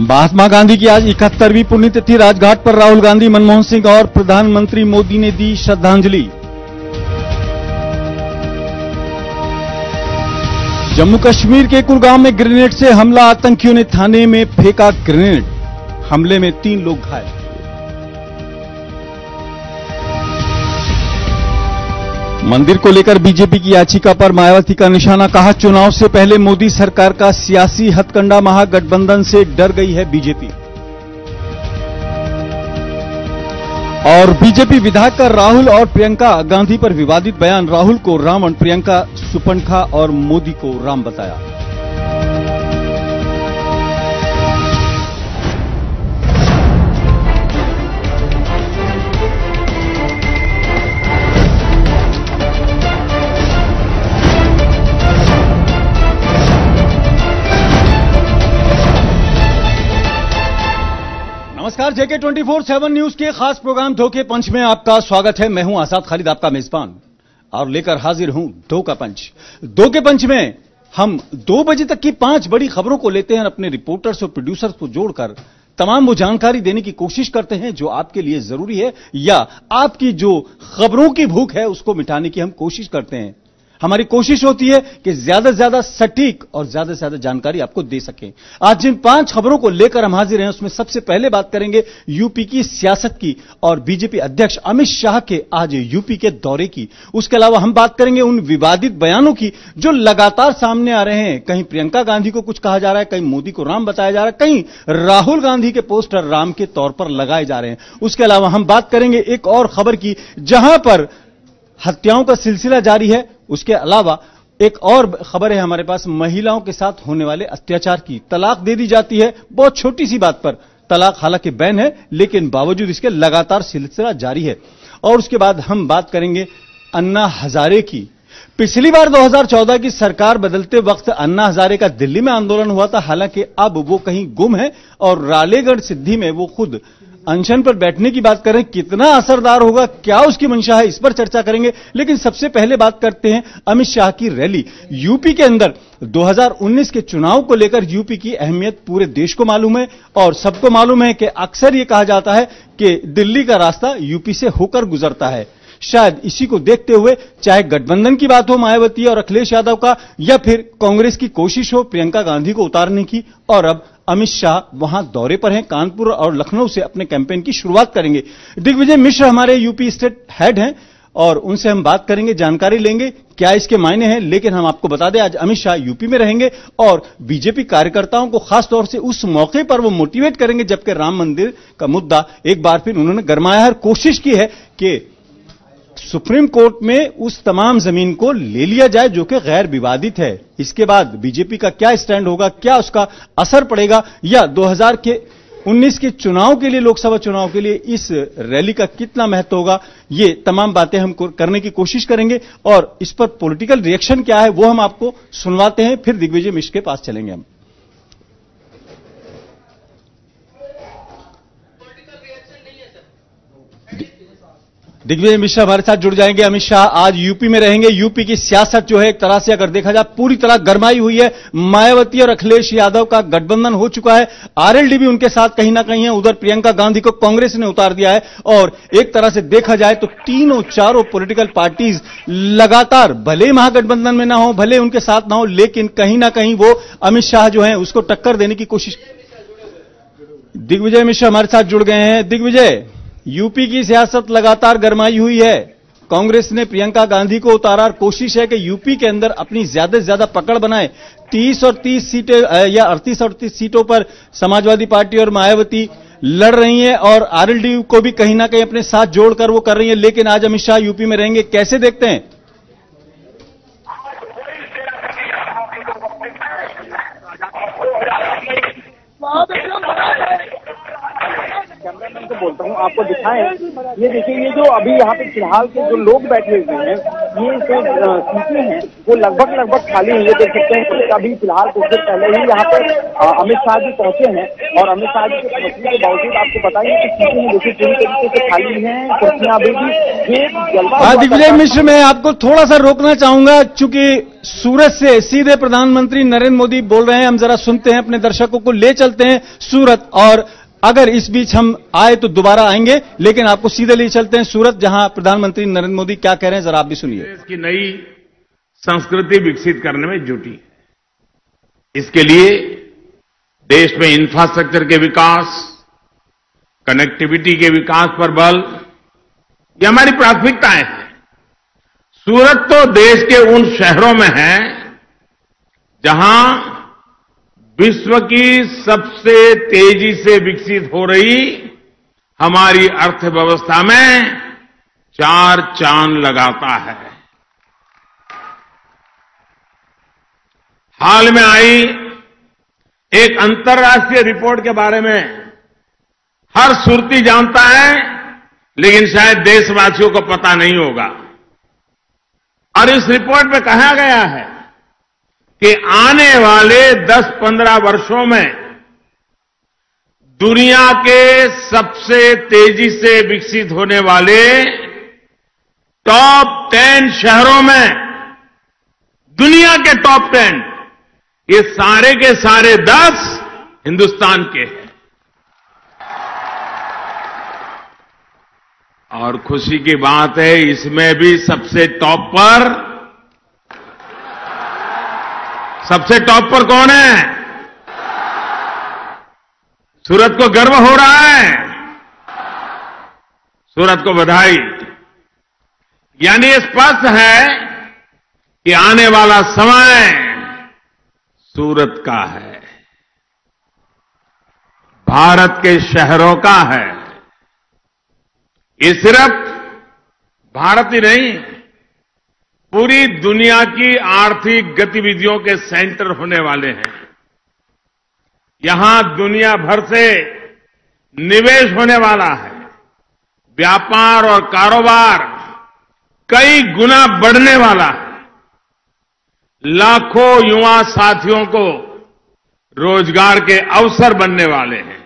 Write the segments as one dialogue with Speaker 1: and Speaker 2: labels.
Speaker 1: महात्मा गांधी की आज 71वीं पुण्यतिथि। राजघाट पर राहुल गांधी, मनमोहन सिंह और प्रधानमंत्री मोदी ने दी श्रद्धांजलि। जम्मू कश्मीर के कुलगाम में ग्रेनेड से हमला, आतंकियों ने थाने में फेंका ग्रेनेड। हमले में 3 लोग घायल। मंदिर को लेकर बीजेपी की याचिका पर मायावती का निशाना, कहा चुनाव से पहले मोदी सरकार का सियासी हथकंडा, महागठबंधन से डर गई है बीजेपी। और बीजेपी विधायक का राहुल और प्रियंका गांधी पर विवादित बयान, राहुल को रावण, प्रियंका सुपनखा और मोदी को राम बताया। नमस्कार, जेके 24/7 न्यूज के खास प्रोग्राम दो के पंच में आपका स्वागत है। मैं हूं आजाद खालिद, आपका मेजबान, और लेकर हाजिर हूं दो का पंच। दो के पंच में हम 2 बजे तक की 5 बड़ी खबरों को लेते हैं, अपने रिपोर्टर्स और प्रोड्यूसर्स को जोड़कर तमाम वो जानकारी देने की कोशिश करते हैं जो आपके लिए जरूरी है, या आपकी जो खबरों की भूख है उसको मिटाने की हम कोशिश करते हैं। हमारी कोशिश होती है कि ज्यादा से ज्यादा सटीक और ज्यादा से ज्यादा जानकारी आपको दे सकें। आज जिन 5 खबरों को लेकर हम हाजिर हैं उसमें सबसे पहले बात करेंगे यूपी की सियासत की और बीजेपी अध्यक्ष अमित शाह के आज यूपी के दौरे की। उसके अलावा हम बात करेंगे उन विवादित बयानों की जो लगातार सामने आ रहे हैं। कहीं प्रियंका गांधी को कुछ कहा जा रहा है, कहीं मोदी को राम बताया जा रहा है, कहीं राहुल गांधी के पोस्टर राम के तौर पर लगाए जा रहे हैं। उसके अलावा हम बात करेंगे एक और खबर की जहां पर हत्याओं का सिलसिला जारी है। उसके अलावा एक और खबर है हमारे पास, महिलाओं के साथ होने वाले अत्याचार की। तलाक दे दी जाती है बहुत छोटी सी बात पर, तलाक हालांकि बैन है लेकिन बावजूद इसके लगातार सिलसिला जारी है। और उसके बाद हम बात करेंगे अन्ना हजारे की। पिछली बार 2014 की सरकार बदलते वक्त अन्ना हजारे का दिल्ली में आंदोलन हुआ था, हालांकि अब वो कहीं गुम है और रालेगढ़ सिद्धि में वो खुद अनशन पर बैठने की बात करें। कितना असरदार होगा, क्या उसकी मंशा है, इस पर चर्चा करेंगे। लेकिन सबसे पहले बात करते हैं अमित शाह की रैली। यूपी के अंदर 2019 के चुनाव को लेकर यूपी की अहमियत पूरे देश को मालूम है और सबको मालूम है कि अक्सर यह कहा जाता है कि दिल्ली का रास्ता यूपी से होकर गुजरता है। शायद इसी को देखते हुए चाहे गठबंधन की बात हो मायावती और अखिलेश यादव का, या फिर कांग्रेस की कोशिश हो प्रियंका गांधी को उतारने की, और अब अमित शाह वहां दौरे पर हैं। कानपुर और लखनऊ से अपने कैंपेन की शुरुआत करेंगे। दिग्विजय मिश्र हमारे यूपी स्टेट हेड हैं और उनसे हम बात करेंगे, जानकारी लेंगे क्या इसके मायने हैं। लेकिन हम आपको बता दें आज अमित शाह यूपी में रहेंगे और बीजेपी कार्यकर्ताओं को खासतौर से उस मौके पर वो मोटिवेट करेंगे जबकि राम मंदिर का मुद्दा एक बार फिर उन्होंने गरमाया है। कोशिश की है कि सुप्रीम कोर्ट में उस तमाम जमीन को ले लिया जाए जो कि गैर विवादित है। इसके बाद बीजेपी का क्या स्टैंड होगा, क्या उसका असर पड़ेगा, या 2019 के चुनाव के लिए, लोकसभा चुनाव के लिए इस रैली का कितना महत्व होगा, ये तमाम बातें हम करने की कोशिश करेंगे। और इस पर पॉलिटिकल रिएक्शन क्या है वो हम आपको सुनवाते हैं। फिर दिग्विजय मिश्र के पास चलेंगे हम। दिग्विजय मिश्रा हमारे साथ जुड़ जाएंगे। अमित शाह आज यूपी में रहेंगे। यूपी की सियासत जो है एक तरह से अगर देखा जाए पूरी तरह गरमाई हुई है। मायावती और अखिलेश यादव का गठबंधन हो चुका है, आरएलडी भी उनके साथ कहीं ना कहीं है। उधर प्रियंका गांधी को कांग्रेस ने उतार दिया है और एक तरह से देखा जाए तो चारों पॉलिटिकल पार्टीज लगातार, भले ही महागठबंधन में ना हो, भले उनके साथ ना हो, लेकिन कहीं ना कहीं वो अमित शाह जो है उसको टक्कर देने की कोशिश। दिग्विजय मिश्रा हमारे साथ जुड़ गए हैं। दिग्विजय, यूपी की सियासत लगातार गरमाई हुई है। कांग्रेस ने प्रियंका गांधी को उतारा, कोशिश है कि यूपी के अंदर अपनी ज्यादा से ज्यादा पकड़ बनाए। 30 और 30 सीटें या 38 और 30 सीटों पर समाजवादी पार्टी और मायावती लड़ रही हैं और आरएलडी को भी कहीं ना कहीं अपने साथ जोड़कर वो कर रही है। लेकिन आज अमित शाह यूपी में रहेंगे, कैसे देखते हैं?
Speaker 2: कैमरामैन को बोलता हूँ आपको दिखाएं, ये देखिए, ये जो अभी यहाँ पे फिलहाल के जो लोग बैठे हुए हैं ये जो सीटें हैं वो लगभग खाली हुई है। देख सकते हैं अभी फिलहाल कुछ देर पहले ही यहाँ पे अमित शाह जी पहुंचे हैं और अमित शाह जी के पहुंचने के बावजूद आपको बताइए कि सीटें देखिए पूरी तरीके से खाली हैं, कुर्सियां अभी भी ये जलवा।
Speaker 1: दिग्विजय मिश्र, मैं आपको थोड़ा सा रोकना चाहूंगा, चूंकि सूरत से सीधे प्रधानमंत्री नरेंद्र मोदी बोल रहे हैं। हम जरा सुनते हैं, अपने दर्शकों को ले चलते हैं सूरत, और अगर इस बीच हम आए तो दोबारा आएंगे, लेकिन आपको सीधे ले चलते हैं सूरत, जहां प्रधानमंत्री नरेंद्र मोदी क्या कह रहे हैं, जरा आप भी सुनिए।
Speaker 3: देश की नई संस्कृति विकसित करने में जुटी है। इसके लिए देश में इंफ्रास्ट्रक्चर के विकास, कनेक्टिविटी के विकास पर बल, ये हमारी प्राथमिकताएं हैं। सूरत तो देश के उन शहरों में है जहां विश्व की सबसे तेजी से विकसित हो रही हमारी अर्थव्यवस्था में 4 चांद लगाता है। हाल में आई एक अंतर्राष्ट्रीय रिपोर्ट के बारे में हर सुरती जानता है, लेकिन शायद देशवासियों को पता नहीं होगा। और इस रिपोर्ट में कहा गया है कि आने वाले 10-15 वर्षों में दुनिया के सबसे तेजी से विकसित होने वाले टॉप 10 शहरों में, दुनिया के टॉप 10, ये सारे के सारे 10 हिंदुस्तान के हैं। और खुशी की बात है, इसमें भी सबसे टॉप पर कौन है? सूरत को गर्व हो रहा है, सूरत को बधाई। यानी ये स्पष्ट है कि आने वाला समय सूरत का है, भारत के शहरों का है। ये सिर्फ भारत ही नहीं, पूरी दुनिया की आर्थिक गतिविधियों के सेंटर होने वाले हैं। यहां दुनिया भर से निवेश होने वाला है, व्यापार और कारोबार कई गुना बढ़ने वाला है, लाखों युवा साथियों को रोजगार के अवसर बनने वाले हैं।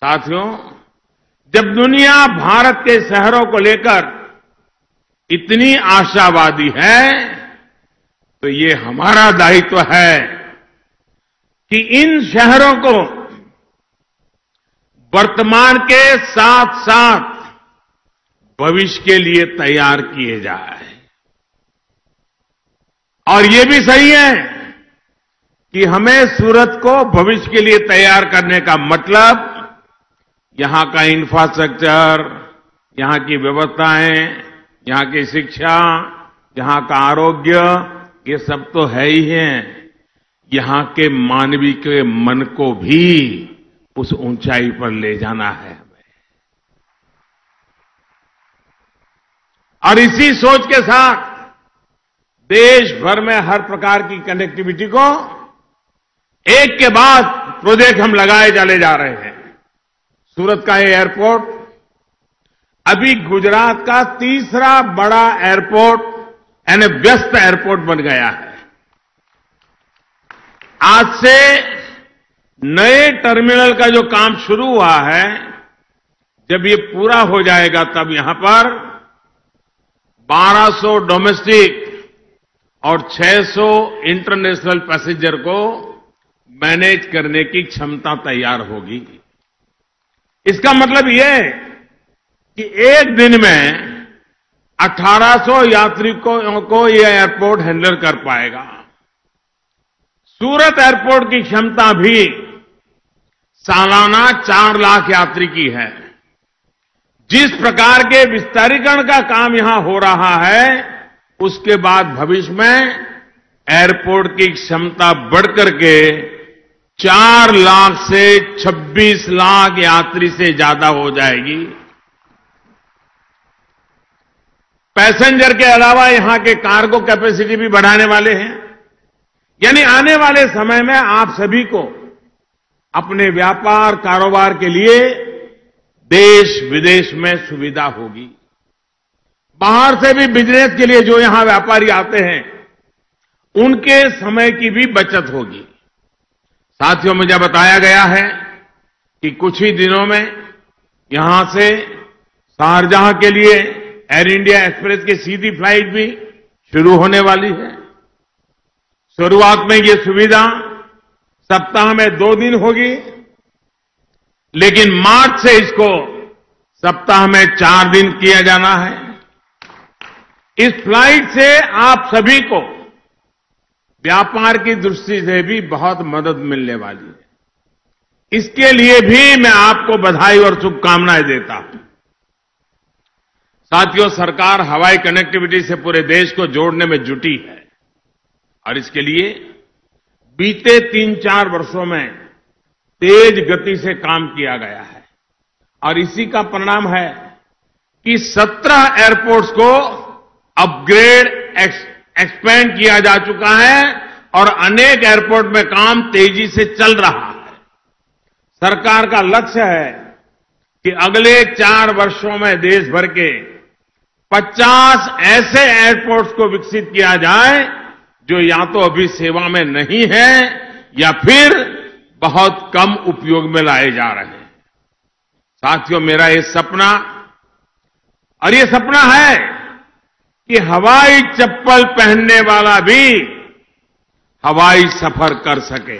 Speaker 3: साथियों, जब दुनिया भारत के शहरों को लेकर इतनी आशावादी है, तो ये हमारा दायित्व है कि इन शहरों को वर्तमान के साथ साथ भविष्य के लिए तैयार किए जाए। और ये भी सही है कि हमें सूरत को भविष्य के लिए तैयार करने का मतलब यहां का इंफ्रास्ट्रक्चर, यहां की व्यवस्थाएं, यहां की शिक्षा, यहां का आरोग्य, ये सब तो है ही है। यहां के मानवीय के मन को भी उस ऊंचाई पर ले जाना है हमें। और इसी सोच के साथ देश भर में हर प्रकार की कनेक्टिविटी को एक के बाद प्रोजेक्ट हम लगाए चले जा रहे हैं। सूरत का ये एयरपोर्ट अभी गुजरात का तीसरा बड़ा एयरपोर्ट यानी व्यस्त एयरपोर्ट बन गया है। आज से नए टर्मिनल का जो काम शुरू हुआ है, जब ये पूरा हो जाएगा तब यहां पर 1200 डोमेस्टिक और 600 इंटरनेशनल पैसेंजर को मैनेज करने की क्षमता तैयार होगी। इसका मतलब यह कि एक दिन में 1800 यात्रियों को यह एयरपोर्ट हैंडल कर पाएगा। सूरत एयरपोर्ट की क्षमता भी सालाना 4 लाख यात्री की है। जिस प्रकार के विस्तारीकरण का काम यहां हो रहा है, उसके बाद भविष्य में एयरपोर्ट की क्षमता बढ़कर के 4 लाख से 26 लाख यात्री से ज्यादा हो जाएगी। पैसेंजर के अलावा यहां के कार्गो कैपेसिटी भी बढ़ाने वाले हैं। यानी आने वाले समय में आप सभी को अपने व्यापार कारोबार के लिए देश विदेश में सुविधा होगी। बाहर से भी बिजनेस के लिए जो यहां व्यापारी आते हैं उनके समय की भी बचत होगी। साथियों, मुझे बताया गया है कि कुछ ही दिनों में यहां से शारजाह के लिए एयर इंडिया एक्सप्रेस की सीधी फ्लाइट भी शुरू होने वाली है। शुरुआत में ये सुविधा सप्ताह में 2 दिन होगी, लेकिन मार्च से इसको सप्ताह में 4 दिन किया जाना है। इस फ्लाइट से आप सभी को व्यापार की दृष्टि से भी बहुत मदद मिलने वाली है। इसके लिए भी मैं आपको बधाई और शुभकामनाएं देता हूं। साथियों, सरकार हवाई कनेक्टिविटी से पूरे देश को जोड़ने में जुटी है और इसके लिए बीते 3-4 वर्षों में तेज गति से काम किया गया है और इसी का परिणाम है कि 17 एयरपोर्ट्स को अपग्रेड एक्सपेंड किया जा चुका है और अनेक एयरपोर्ट में काम तेजी से चल रहा है। सरकार का लक्ष्य है कि अगले 4 वर्षों में देश भर के 50 ऐसे एयरपोर्ट्स को विकसित किया जाए जो या तो अभी सेवा में नहीं है या फिर बहुत कम उपयोग में लाए जा रहे हैं। साथियों, मेरा ये सपना और ये सपना है कि हवाई चप्पल पहनने वाला भी हवाई सफर कर सके।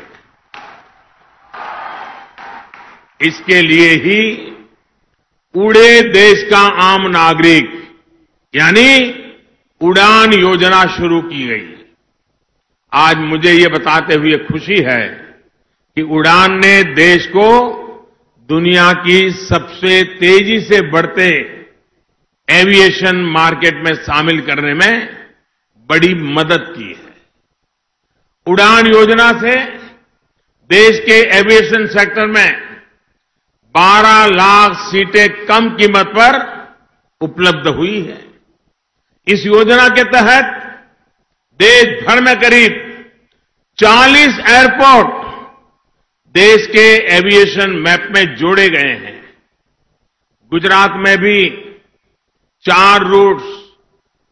Speaker 3: इसके लिए ही उड़े देश का आम नागरिक यानी उड़ान योजना शुरू की गई। आज मुझे ये बताते हुए खुशी है कि उड़ान ने देश को दुनिया की सबसे तेजी से बढ़ते एविएशन मार्केट में शामिल करने में बड़ी मदद की है। उड़ान योजना से देश के एविएशन सेक्टर में 12 लाख सीटें कम कीमत पर उपलब्ध हुई है। इस योजना के तहत देश भर में करीब 40 एयरपोर्ट देश के एविएशन मैप में जोड़े गए हैं। गुजरात में भी 4 रूट्स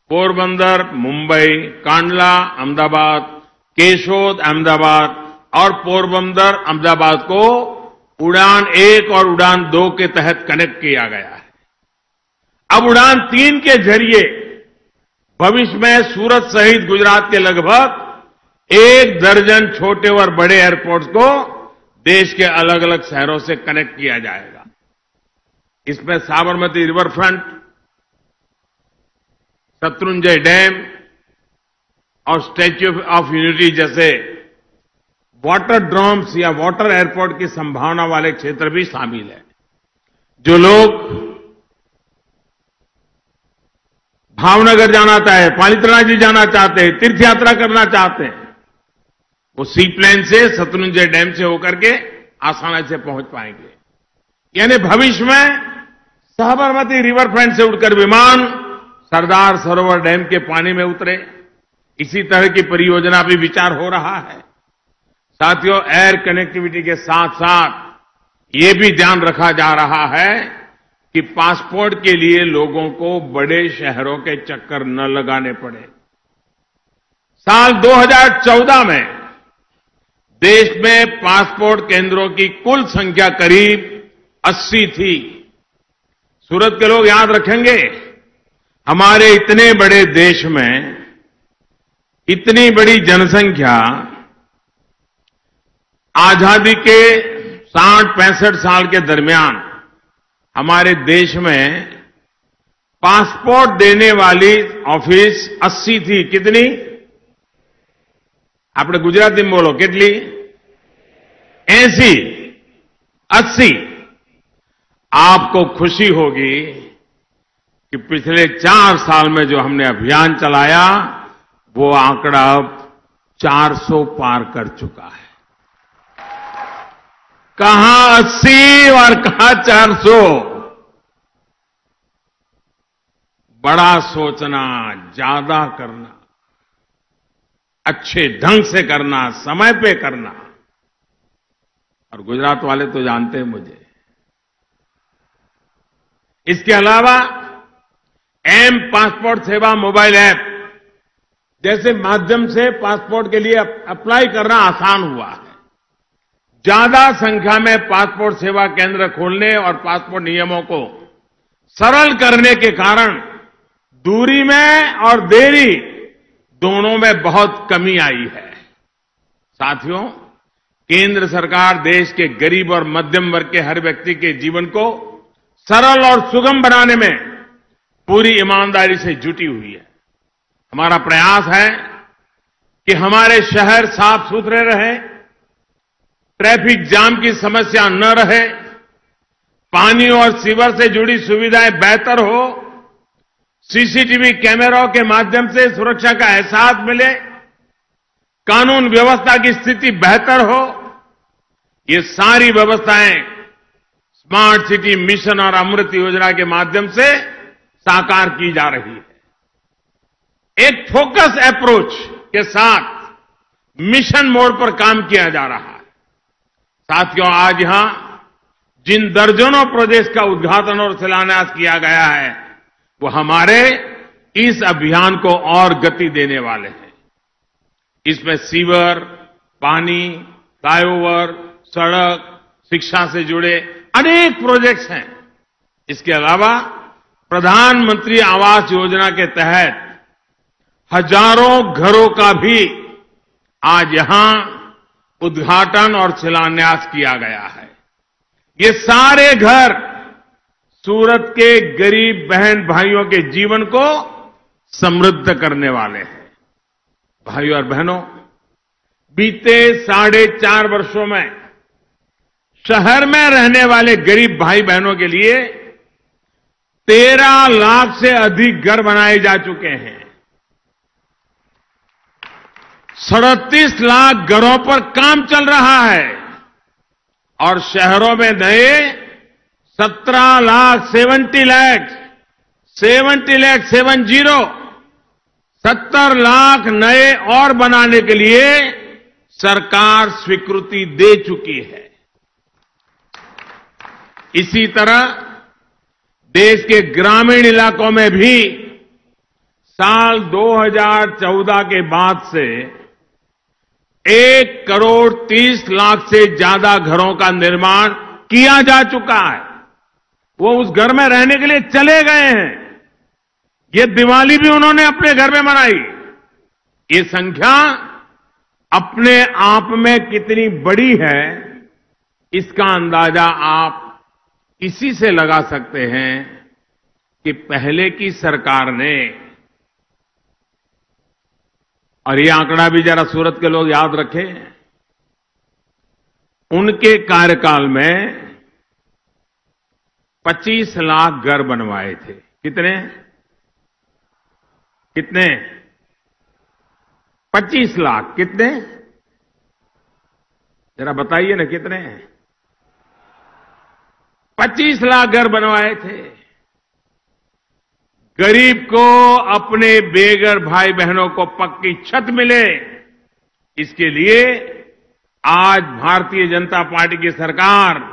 Speaker 3: पोरबंदर, मुंबई, कांडला, अहमदाबाद, केशोद, अहमदाबाद और पोरबंदर, अहमदाबाद को उड़ान 1 और उड़ान 2 के तहत कनेक्ट किया गया है। अब उड़ान 3 के जरिए भविष्य में सूरत सहित गुजरात के लगभग 1 दर्जन छोटे और बड़े एयरपोर्ट्स को देश के अलग अलग शहरों से कनेक्ट किया जाएगा। इसमें Sabarmati river front, Shatrunjay dam और स्टैच्यू ऑफ यूनिटी जैसे वाटर ड्रम्स या वाटर एयरपोर्ट की संभावना वाले क्षेत्र भी शामिल है। जो लोग भावनगर जाना चाहे, पालिताना जी जाना चाहते हैं, तीर्थ यात्रा करना चाहते हैं, वो सी प्लेन से शत्रुंजय डैम से होकर के आसानी से पहुंच पाएंगे। यानी भविष्य में साबरमती रिवर फ्रंट से उड़कर विमान सरदार सरोवर डैम के पानी में उतरे। इसी तरह की परियोजना भी विचार हो रहा है। साथियों, एयर कनेक्टिविटी के साथ साथ ये भी ध्यान रखा जा रहा है कि पासपोर्ट के लिए लोगों को बड़े शहरों के चक्कर न लगाने पड़े। साल 2014 में देश में पासपोर्ट केंद्रों की कुल संख्या करीब 80 थी। सूरत के लोग याद रखेंगे, हमारे इतने बड़े देश में इतनी बड़ी जनसंख्या, आजादी के 60-65 साल के दरमियान हमारे देश में पासपोर्ट देने वाली ऑफिस 80 थी। कितनी? आपने गुजराती में बोलो, कितनी? 80, 80। आपको खुशी होगी कि पिछले 4 साल में जो हमने अभियान चलाया वो आंकड़ा अब 400 पार कर चुका है। कहां 80 और कहां 400? बड़ा सोचना, ज्यादा करना, अच्छे ढंग से करना, समय पे करना। और गुजरात वाले तो जानते हैं मुझे। इसके अलावा एम पासपोर्ट सेवा मोबाइल ऐप जैसे माध्यम से पासपोर्ट के लिए अप्लाई करना आसान हुआ है। ज्यादा संख्या में पासपोर्ट सेवा केंद्र खोलने और पासपोर्ट नियमों को सरल करने के कारण दूरी में और देरी दोनों में बहुत कमी आई है। साथियों, केंद्र सरकार देश के गरीब और मध्यम वर्ग के हर व्यक्ति के जीवन को सरल और सुगम बनाने में पूरी ईमानदारी से जुटी हुई है। हमारा प्रयास है कि हमारे शहर साफ सुथरे रहें, ट्रैफिक जाम की समस्या न रहे, पानी और सीवर से जुड़ी सुविधाएं बेहतर हो, सीसीटीवी कैमरों के माध्यम से सुरक्षा का एहसास मिले, कानून व्यवस्था की स्थिति बेहतर हो। ये सारी व्यवस्थाएं स्मार्ट सिटी मिशन और अमृत योजना के माध्यम से साकार की जा रही है। एक फोकस अप्रोच के साथ मिशन मोड पर काम किया जा रहा है। साथियों, आज यहां जिन दर्जनों प्रोजेक्ट्स का उद्घाटन और शिलान्यास किया गया है, वो हमारे इस अभियान को और गति देने वाले हैं। इसमें सीवर, पानी, फ्लाईओवर, सड़क, शिक्षा से जुड़े अनेक प्रोजेक्ट्स हैं। इसके अलावा प्रधानमंत्री आवास योजना के तहत हजारों घरों का भी आज यहां उद्घाटन और शिलान्यास किया गया है। ये सारे घर सूरत के गरीब बहन भाइयों के जीवन को समृद्ध करने वाले हैं। भाइयों और बहनों, बीते 4.5 वर्षों में शहर में रहने वाले गरीब भाई बहनों के लिए 13 लाख से अधिक घर बनाए जा चुके हैं। 37 लाख घरों पर काम चल रहा है और शहरों में नए 17 लाख 70 लाख नए और बनाने के लिए सरकार स्वीकृति दे चुकी है। इसी तरह देश के ग्रामीण इलाकों में भी साल 2014 के बाद से 1 करोड़ 30 लाख से ज्यादा घरों का निर्माण किया जा चुका है। वो उस घर में रहने के लिए चले गए हैं। ये दिवाली भी उन्होंने अपने घर में मनाई। ये संख्या अपने आप में कितनी बड़ी है, इसका अंदाजा आप इसी से लगा सकते हैं कि पहले की सरकार ने, और ये आंकड़ा भी जरा सूरत के लोग याद रखें, उनके कार्यकाल में 25 लाख घर बनवाए थे। कितने 25 लाख कितने? जरा बताइए ना कितने? 25 लाख घर बनवाए थे। गरीब को, अपने बेघर भाई बहनों को पक्की छत मिले, इसके लिए आज भारतीय जनता पार्टी की सरकार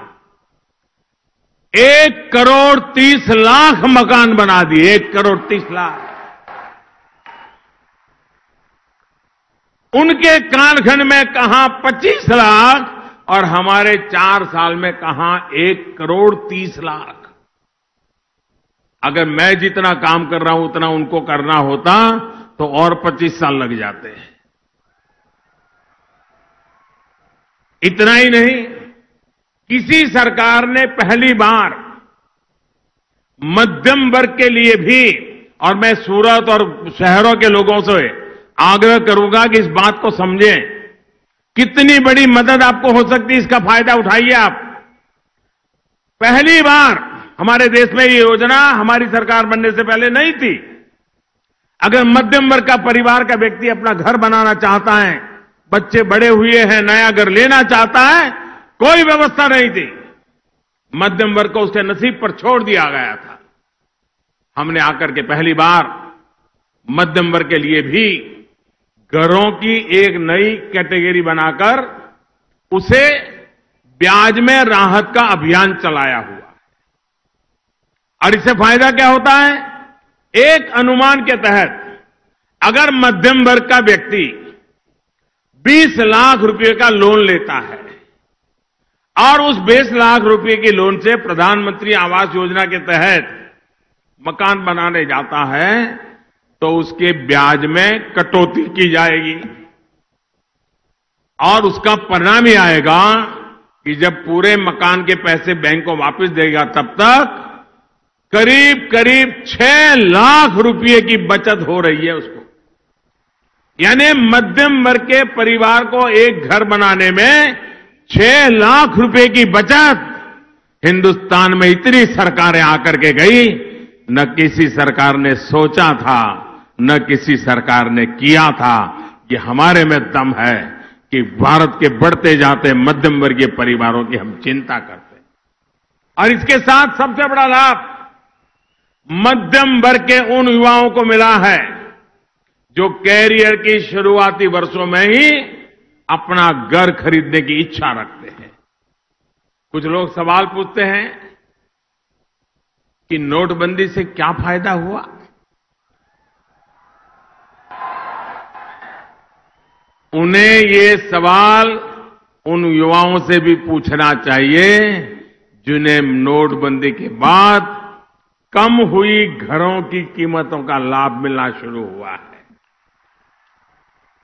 Speaker 3: 1 करोड़ 30 लाख मकान बना दिए। 1 करोड़ 30 लाख। उनके कालखंड में कहां 25 लाख और हमारे 4 साल में कहां 1 करोड़ 30 लाख। अगर मैं जितना काम कर रहा हूं उतना उनको करना होता तो और 25 साल लग जाते हैं। इतना ही नहीं, किसी सरकार ने पहली बार मध्यम वर्ग के लिए भी, और मैं सूरत और शहरों के लोगों से आग्रह करूंगा कि इस बात को समझें, कितनी बड़ी मदद आपको हो सकती है, इसका फायदा उठाइए आप। पहली बार हमारे देश में ये योजना हमारी सरकार बनने से पहले नहीं थी। अगर मध्यम वर्ग का परिवार का व्यक्ति अपना घर बनाना चाहता है, बच्चे बड़े हुए हैं, नया घर लेना चाहता है, कोई व्यवस्था नहीं थी। मध्यम वर्ग को उसके नसीब पर छोड़ दिया गया था। हमने आकर के पहली बार मध्यम वर्ग के लिए भी घरों की एक नई कैटेगरी बनाकर उसे ब्याज में राहत का अभियान चलाया हुआ। और इससे फायदा क्या होता है एक अनुमान के तहत अगर मध्यम वर्ग का व्यक्ति 20 लाख रुपए का लोन लेता है और उस 20 लाख रुपए के लोन से प्रधानमंत्री आवास योजना के तहत मकान बनाने जाता है तो उसके ब्याज में कटौती की जाएगी और उसका परिणाम ये आएगा कि जब पूरे मकान के पैसे बैंक को वापस देगा तब तक करीब करीब 6 लाख रुपए की बचत हो रही है उसको। यानी मध्यम वर्ग के परिवार को एक घर बनाने में 6 लाख रुपए की बचत हिंदुस्तान में इतनी सरकारें आकर के गई, न किसी सरकार ने सोचा था, न किसी सरकार ने किया था कि हमारे में दम है कि भारत के बढ़ते जाते मध्यम वर्गीय परिवारों की हम चिंता करते हैं। और इसके साथ सबसे बड़ा लाभ मध्यम वर्ग के उन युवाओं को मिला है जो कैरियर की शुरुआती वर्षों में ही अपना घर खरीदने की इच्छा रखते हैं। कुछ लोग सवाल पूछते हैं कि नोटबंदी से क्या फायदा हुआ। उन्हें ये सवाल उन युवाओं से भी पूछना चाहिए जिन्हें नोटबंदी के बाद कम हुई घरों की कीमतों का लाभ मिलना शुरू हुआ है।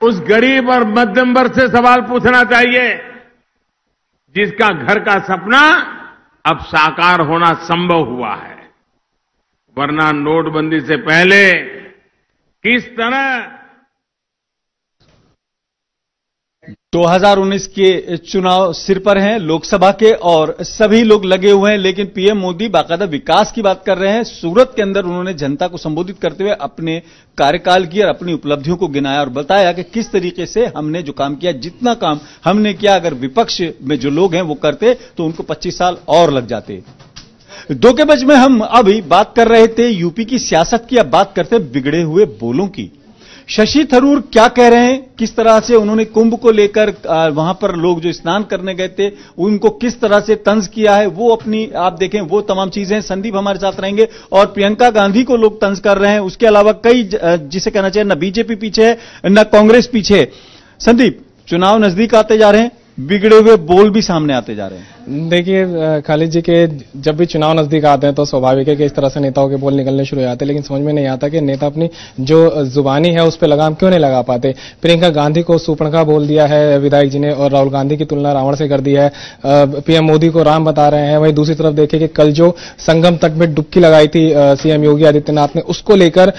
Speaker 3: उस गरीब और मध्यम वर्ग से सवाल पूछना चाहिए जिसका घर का सपना अब साकार होना संभव हुआ है। वरना नोटबंदी से पहले किस तरह
Speaker 1: 2019 के चुनाव सिर पर हैं, लोकसभा के, और सभी लोग लगे हुए हैं, लेकिन पीएम मोदी बाकायदा विकास की बात कर रहे हैं। सूरत के अंदर उन्होंने जनता को संबोधित करते हुए अपने कार्यकाल की और अपनी उपलब्धियों को गिनाया और बताया कि किस तरीके से हमने जो काम किया, जितना काम हमने किया, अगर विपक्ष में जो लोग हैं वो करते तो उनको 25 साल और लग जाते। दो के बज में हम अभी बात कर रहे थे यूपी की सियासत की, अब बात करते बिगड़े हुए बोलों की। शशि थरूर क्या कह रहे हैं, किस तरह से उन्होंने कुंभ को लेकर वहां पर लोग जो स्नान करने गए थे उनको किस तरह से तंज किया है, वो अपनी आप देखें, वो तमाम चीजें। संदीप हमारे साथ रहेंगे और प्रियंका गांधी को लोग तंज कर रहे हैं। उसके अलावा कई, जिसे कहना चाहिए, न बीजेपी पीछे है न कांग्रेस पीछे है। संदीप, चुनाव नजदीक आते जा रहे हैं, बिगड़े हुए बोल भी सामने आते जा रहे हैं।
Speaker 4: देखिए खालिद जी के जब भी चुनाव नजदीक आते हैं तो स्वाभाविक है कि इस तरह से नेताओं के बोल निकलने शुरू हो जाते हैं, लेकिन समझ में नहीं आता कि नेता अपनी जो जुबानी है उस पर लगाम क्यों नहीं लगा पाते। प्रियंका गांधी को सूपणखा बोल दिया है विधायक जी ने, और राहुल गांधी की तुलना रावण से कर दी है। पीएम मोदी को राम बता रहे हैं। वहीं दूसरी तरफ देखें कि कल जो संगम तट में डुबकी लगाई थी सीएम योगी आदित्यनाथ ने, उसको लेकर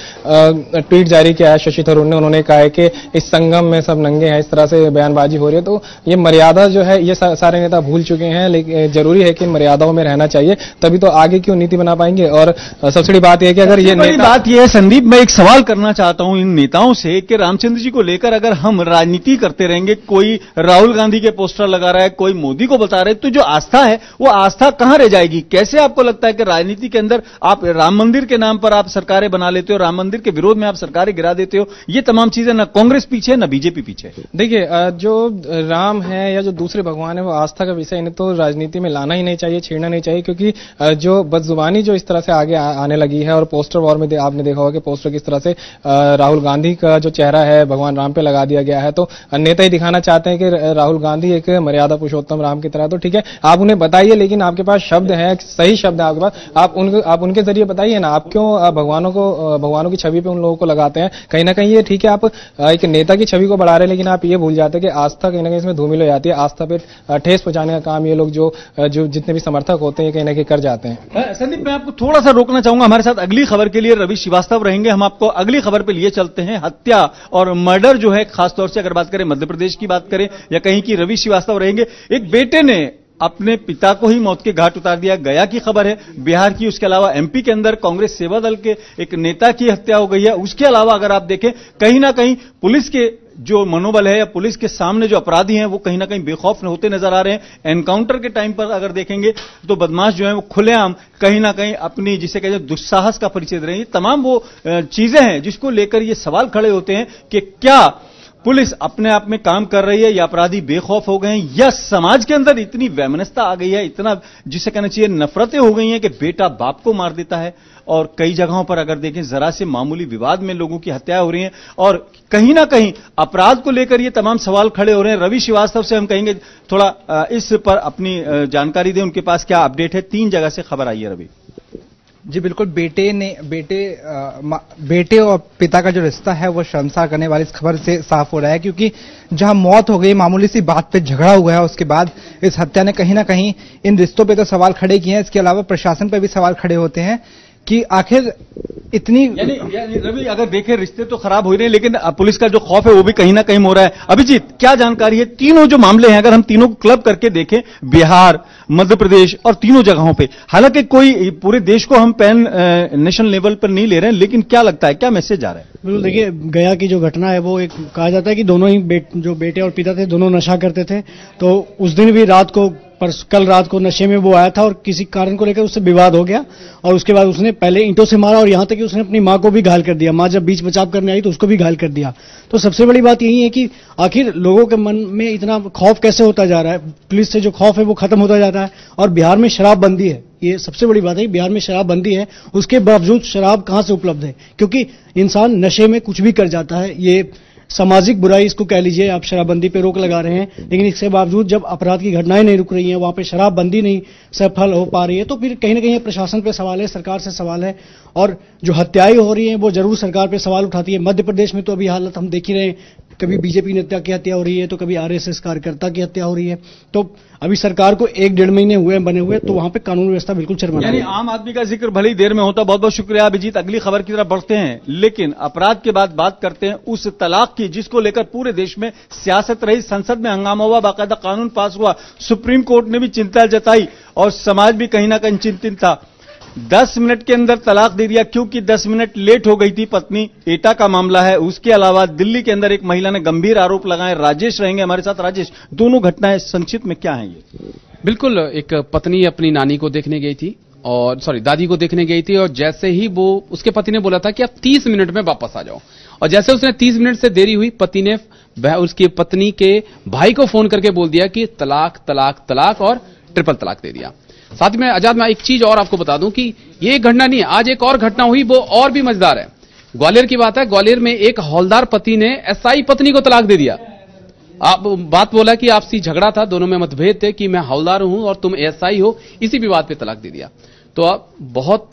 Speaker 4: ट्वीट जारी किया है शशि थरूर ने। उन्होंने कहा है कि इस संगम में सब नंगे हैं, इस तरह से बयानबाजी हो रही है। तो ये मर्यादा जो है ये सारे नेता भूल चुके हैं, लेकिन जरूरी है कि मर्यादाओं में रहना चाहिए, तभी तो आगे की नीति बना पाएंगे। और सबसे बड़ी बात यह है कि अगर ये
Speaker 1: बात यह है संदीप, मैं एक सवाल करना चाहता हूं इन नेताओं से कि रामचंद्र जी को लेकर अगर हम राजनीति करते रहेंगे, कोई राहुल गांधी के पोस्टर लगा रहा है, कोई मोदी को बता रहे, तो जो आस्था है वो आस्था कहां रह जाएगी? कैसे आपको लगता है कि राजनीति के अंदर आप राम मंदिर के नाम पर आप सरकारें बना लेते हो, राम मंदिर के विरोध में आप सरकारें गिरा देते हो? ये तमाम चीजें न कांग्रेस पीछे न बीजेपी पीछे।
Speaker 4: देखिए जो राम है या जो दूसरे भगवान है वो आस्था का विषय, इन्हें तो राजनीति में लाना ही नहीं चाहिए, छेड़ना नहीं चाहिए, क्योंकि जो बदजुबानी जो इस तरह से आगे आने लगी है, और पोस्टर वॉर में आपने देखा होगा कि पोस्टर किस तरह से राहुल गांधी का जो चेहरा है भगवान राम पे लगा दिया गया है। तो नेता ही दिखाना चाहते हैं कि राहुल गांधी एक मर्यादा पुरुषोत्तम राम की तरह। तो ठीक है, आप उन्हें बताइए, लेकिन आपके पास शब्द हैं, सही शब्द है आपके पास, आप उनके जरिए बताइए ना। आप क्यों भगवानों की छवि पे उन लोगों को लगाते हैं? कहीं ना कहीं ये ठीक है, आप एक नेता की छवि को बढ़ा रहे हैं, लेकिन आप ये भूल जाते हैं कि आस्था कहीं ना कहीं इसमें धूमिल हो जाती है। आस्था पे ठेस पहुंचाने का काम ये लोग जो जितने भी समर्थक होते हैं कहीं ना कहीं कर जाते हैं।
Speaker 1: संदीप, मैं आपको थोड़ा सा रोकना चाहूंगा। हमारे साथ अगली खबर के लिए रवि श्रीवास्तव रहेंगे। हम आपको अगली खबर पे लिए चलते हैं। हत्या और मर्डर जो है, खासतौर से अगर बात करें मध्य प्रदेश की बात करें या कहीं की, रवि श्रीवास्तव रहेंगे। एक बेटे ने अपने पिता को ही मौत के घाट उतार दिया, गया की खबर है, बिहार की। उसके अलावा एमपी के अंदर कांग्रेस सेवा दल के एक नेता की हत्या हो गई है। उसके अलावा अगर आप देखें, कहीं ना कहीं पुलिस के जो मनोबल है या पुलिस के सामने जो अपराधी हैं वो कहीं ना कहीं बेखौफ होते नजर आ रहे हैं। एनकाउंटर के टाइम पर अगर देखेंगे तो बदमाश जो है वो खुलेआम कहीं ना कहीं अपनी, जिसे कहते हैं, दुस्साहस का परिचय दे रहे हैं। ये तमाम वो चीजें हैं जिसको लेकर ये सवाल खड़े होते हैं कि क्या पुलिस अपने आप में काम कर रही है या अपराधी बेखौफ हो गए हैं या समाज के अंदर इतनी वैमनस्यता आ गई है, इतना जिसे कहना चाहिए नफरतें हो गई हैं कि बेटा बाप को मार देता है। और कई जगहों पर अगर देखें जरा से मामूली विवाद में लोगों की हत्या हो रही है और कहीं ना कहीं अपराध को लेकर ये तमाम सवाल खड़े हो रहे हैं। रवि श्रीवास्तव से हम कहेंगे थोड़ा इस पर अपनी जानकारी दें, उनके पास क्या अपडेट है। 3 जगह से खबर आई है रवि।
Speaker 5: जी बिल्कुल, बेटे और पिता का जो रिश्ता है वो शर्मसार करने वाली इस खबर से साफ हो रहा है, क्योंकि जहां मौत हो गई, मामूली सी बात पे झगड़ा हुआ है, उसके बाद इस हत्या ने कहीं ना कहीं इन रिश्तों पे तो सवाल खड़े किए हैं। इसके अलावा प्रशासन पर भी सवाल खड़े होते हैं कि आखिर इतनी
Speaker 1: यानी रवि अगर देखें रिश्ते तो खराब हो रहे हैं, लेकिन पुलिस का जो खौफ है वो भी कहीं ना कहीं हो रहा है। अभिजीत, क्या जानकारी है? तीनों जो मामले हैं अगर हम तीनों को क्लब करके देखें, बिहार, मध्य प्रदेश और तीनों जगहों पे, हालांकि कोई पूरे देश को हम पैन नेशनल लेवल पर नहीं ले रहे हैं, लेकिन क्या लगता है क्या मैसेज आ रहा है?
Speaker 6: बिल्कुल, देखिए गया की जो घटना है वो एक कहा जाता है कि दोनों ही जो बेटे और पिता थे दोनों नशा करते थे। तो उस दिन भी कल रात को नशे में वो आया था और किसी कारण को लेकर उससे विवाद हो गया और उसके बाद उसने पहले ईंटों से मारा और यहां तक कि उसने अपनी मां को भी घायल कर दिया। मां जब बीच बचाव करने आई तो उसको भी घायल कर दिया। तो सबसे बड़ी बात यही है कि आखिर लोगों के मन में इतना खौफ कैसे होता जा रहा है, पुलिस से जो खौफ है वो खत्म होता जाता है। और बिहार में शराबबंदी है, ये सबसे बड़ी बात है। बिहार में शराबबंदी है, उसके बावजूद शराब कहां से उपलब्ध है? क्योंकि इंसान नशे में कुछ भी कर जाता है। ये सामाजिक बुराई इसको कह लीजिए, आप शराबबंदी पे रोक लगा रहे हैं, लेकिन इसके बावजूद जब अपराध की घटनाएं नहीं रुक रही हैं, वहां पे शराबबंदी नहीं सफल हो पा रही है, तो फिर कहीं ना कहीं प्रशासन पे सवाल है, सरकार से सवाल है। और जो हत्याएं हो रही हैं वो जरूर सरकार पे सवाल उठाती है। मध्य प्रदेश में तो अभी हालत हम देख ही रहे हैं, कभी बीजेपी नेता की हत्या हो रही है तो कभी आरएसएस कार्यकर्ता की हत्या हो रही है। तो अभी सरकार को 1-1.5 महीने हुए बने हुए, तो वहां पे कानून व्यवस्था बिल्कुल चरमरा है।
Speaker 1: यानी आम आदमी का जिक्र भले ही देर में होता। बहुत बहुत शुक्रिया अभिजीत। अगली खबर की तरफ बढ़ते हैं, लेकिन अपराध के बाद बात करते हैं उस तलाक की जिसको लेकर पूरे देश में सियासत रही, संसद में हंगामा हुआ, बाकायदा कानून पास हुआ, सुप्रीम कोर्ट ने भी चिंता जताई और समाज भी कहीं ना कहीं चिंतित था। 10 मिनट के अंदर तलाक दे दिया क्योंकि 10 मिनट लेट हो गई थी पत्नी। एटा का मामला है। उसके अलावा दिल्ली के अंदर एक महिला ने गंभीर आरोप लगाए। राजेश रहेंगे हमारे साथ। राजेश, दोनों घटनाएं संक्षिप्त में क्या हैं ये?
Speaker 7: बिल्कुल, एक पत्नी अपनी नानी को देखने गई थी और दादी को देखने गई थी और जैसे ही वो उसके पति ने बोला था कि आप 30 मिनट में वापस आ जाओ, और जैसे उसने 30 मिनट से देरी हुई, पति ने उसकी पत्नी के भाई को फोन करके बोल दिया कि तलाक तलाक तलाक और ट्रिपल तलाक दे दिया। साथ में आजाद, मैं एक चीज और आपको बता दूं कि ये एक घटना नहीं है, आज एक और घटना हुई, वो और भी मजेदार है। ग्वालियर की बात है। ग्वालियर में एक हौलदार पति ने एसआई पत्नी को तलाक दे दिया। आप बात बोला कि आपसी झगड़ा था, दोनों में मतभेद थे कि मैं हौलदार हूं और तुम एसआई हो, इसी विवाद पे तलाक दे दिया। तो अब बहुत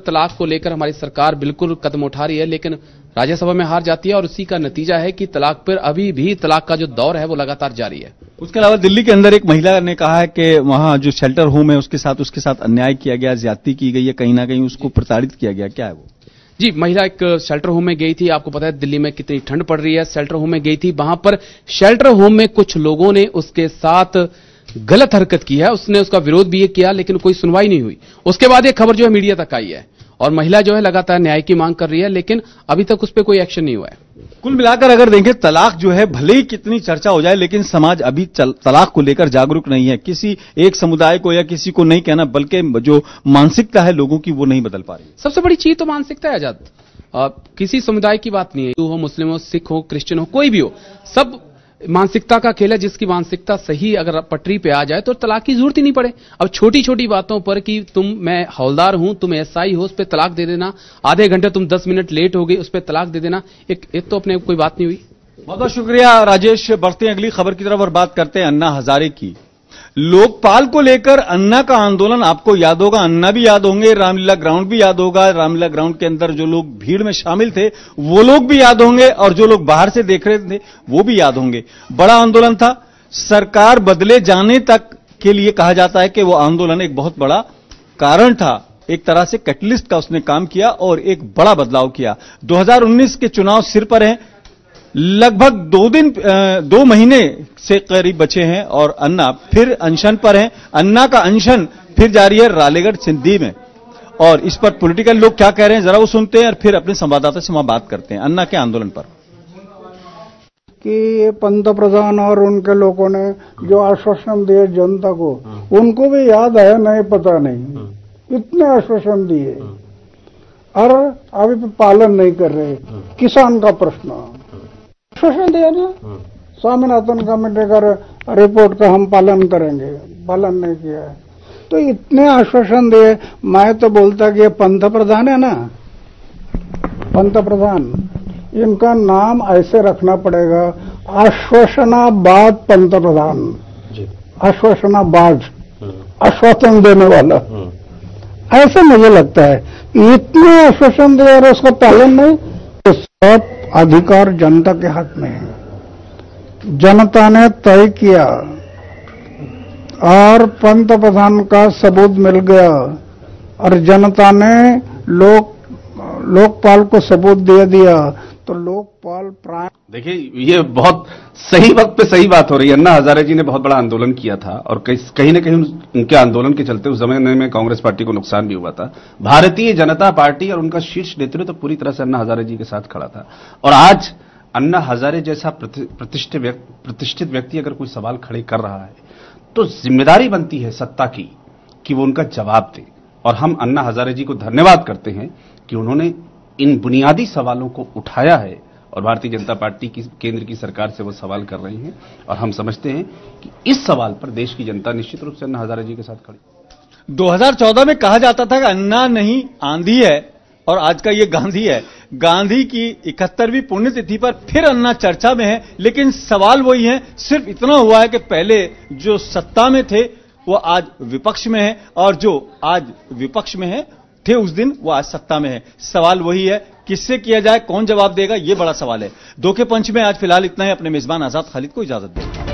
Speaker 7: तलाक को लेकर हमारी सरकार बिल्कुल कदम उठा रही है, लेकिन राज्यसभा में हार जाती है और उसी का नतीजा है कि तलाक पर अभी भी तलाक का जो दौर है वो लगातार जारी है।
Speaker 1: उसके अलावा दिल्ली के अंदर एक महिला ने कहा है कि वहां जो शेल्टर होम है उसके साथ अन्याय किया गया, ज्यादती की गई है, कहीं ना कहीं उसको प्रताड़ित किया गया। क्या है वो?
Speaker 7: जी, महिला एक शेल्टर होम में गई थी। आपको पता है दिल्ली में कितनी ठंड पड़ रही है। शेल्टर होम में गई थी, वहां पर शेल्टर होम में कुछ लोगों ने उसके साथ गलत हरकत की है। उसने उसका विरोध भी किया, लेकिन कोई सुनवाई नहीं हुई। उसके बाद ये खबर जो है मीडिया तक आई है और महिला जो है लगातार न्याय की मांग कर रही है, लेकिन अभी तक उस पर कोई एक्शन नहीं हुआ है।
Speaker 1: कुल मिलाकर अगर देखें, तलाक जो है भले ही कितनी चर्चा हो जाए, लेकिन समाज अभी तलाक को लेकर जागरूक नहीं है। किसी एक समुदाय को या किसी को नहीं कहना, बल्कि जो मानसिकता है लोगों की वो नहीं बदल पा रही।
Speaker 7: सबसे बड़ी चीज तो मानसिकता है आजाद। किसी समुदाय की बात नहीं है, हिंदू हो, मुस्लिम हो, सिख हो, क्रिश्चियन हो, कोई भी हो, सब मानसिकता का खेल है। जिसकी मानसिकता सही अगर पटरी पे आ जाए तो तलाक की जरूरत ही नहीं पड़े। अब छोटी छोटी बातों पर कि मैं हौलदार हूं, तुम एसआई हो, उस पर तलाक दे देना, आधे घंटे तुम 10 मिनट लेट हो गए, उस पर तलाक दे देना, एक तो अपने कोई बात नहीं हुई।
Speaker 1: बहुत बहुत शुक्रिया राजेश। बढ़ते हैं अगली खबर की तरफ और बात करते हैं अन्ना हजारे की। लोकपाल को लेकर अन्ना का आंदोलन आपको याद होगा, अन्ना भी याद होंगे, रामलीला ग्राउंड भी याद होगा। रामलीला ग्राउंड के अंदर जो लोग भीड़ में शामिल थे वो लोग भी याद होंगे और जो लोग बाहर से देख रहे थे वो भी याद होंगे। बड़ा आंदोलन था। सरकार बदले जाने तक के लिए कहा जाता है कि वो आंदोलन एक बहुत बड़ा कारण था। एक तरह से कैटलिस्ट का उसने काम किया और एक बड़ा बदलाव किया। 2019 के चुनाव सिर पर हैं, लगभग 2 महीने से करीब बचे हैं और अन्ना फिर अनशन पर हैं। अन्ना का अनशन फिर जारी है रालेगढ़ सिंधी में, और इस पर पॉलिटिकल लोग क्या कह रहे हैं जरा वो सुनते हैं और फिर अपने संवाददाता से वहां बात करते हैं अन्ना के आंदोलन पर।
Speaker 8: कि पंतप्रधान और उनके लोगों ने जो आश्वासन दिए जनता को, उनको भी याद है नहीं, पता नहीं, इतने आश्वासन दिए और अभी पालन नहीं कर रहे। किसान का प्रश्न, आश्वासन दिया ना, स्वामीनाथन कमेटी का रिपोर्ट का हम पालन करेंगे, पालन नहीं किया है। तो इतने आश्वासन दिए, मैं तो बोलता कि ये पंत प्रधान है ना, पंत प्रधान, इनका नाम ऐसे रखना पड़ेगा, आश्वासनाबाद पंत प्रधान, आश्वासनाबाद, आश्वासन देने वाला, ऐसा मुझे लगता है। इतने आश्वासन दिए और उसका पालन नहीं, तो सब अधिकार जनता के हाथ में है। जनता ने तय किया और पंत प्रधान का सबूत मिल गया और जनता ने लोकपाल को सबूत दे दिया, तो लोकपाल प्राण।
Speaker 9: देखिए, ये बहुत सही वक्त पे सही बात हो रही है। अन्ना हजारे जी ने बहुत बड़ा आंदोलन किया था और कहीं न कहीं उनके आंदोलन के चलते उस जमाने में कांग्रेस पार्टी को नुकसान भी हुआ था। भारतीय जनता पार्टी और उनका शीर्ष नेतृत्व तो पूरी तरह से अन्ना हजारे जी के साथ खड़ा था। और आज अन्ना हजारे जैसा प्रतिष्ठित व्यक्ति अगर कोई सवाल खड़े कर रहा है तो जिम्मेदारी बनती है सत्ता की कि वो उनका जवाब दे। और हम अन्ना हजारे जी को धन्यवाद करते हैं कि उन्होंने इन बुनियादी सवालों को उठाया है और भारतीय जनता पार्टी की केंद्र की सरकार से वो सवाल कर रही हैं। और हम समझते हैं कि इस सवाल पर देश की जनता निश्चित रूप से अन्ना हजारे जी के साथ खड़ी।
Speaker 1: 2014 में कहा जाता था कि अन्ना नहीं आंधी है और आज का ये गांधी है। गांधी की 71वीं पुण्यतिथि पर फिर अन्ना चर्चा में है, लेकिन सवाल वही है, सिर्फ इतना हुआ है कि पहले जो सत्ता में थे वो आज विपक्ष में है और जो आज विपक्ष में है थे उस दिन वो आज सत्ता में है। सवाल वही है, किससे किया जाए, कौन जवाब देगा, ये बड़ा सवाल है। दो के पंच में आज फिलहाल इतना ही। अपने मेजबान आजाद खालिद को इजाजत दें।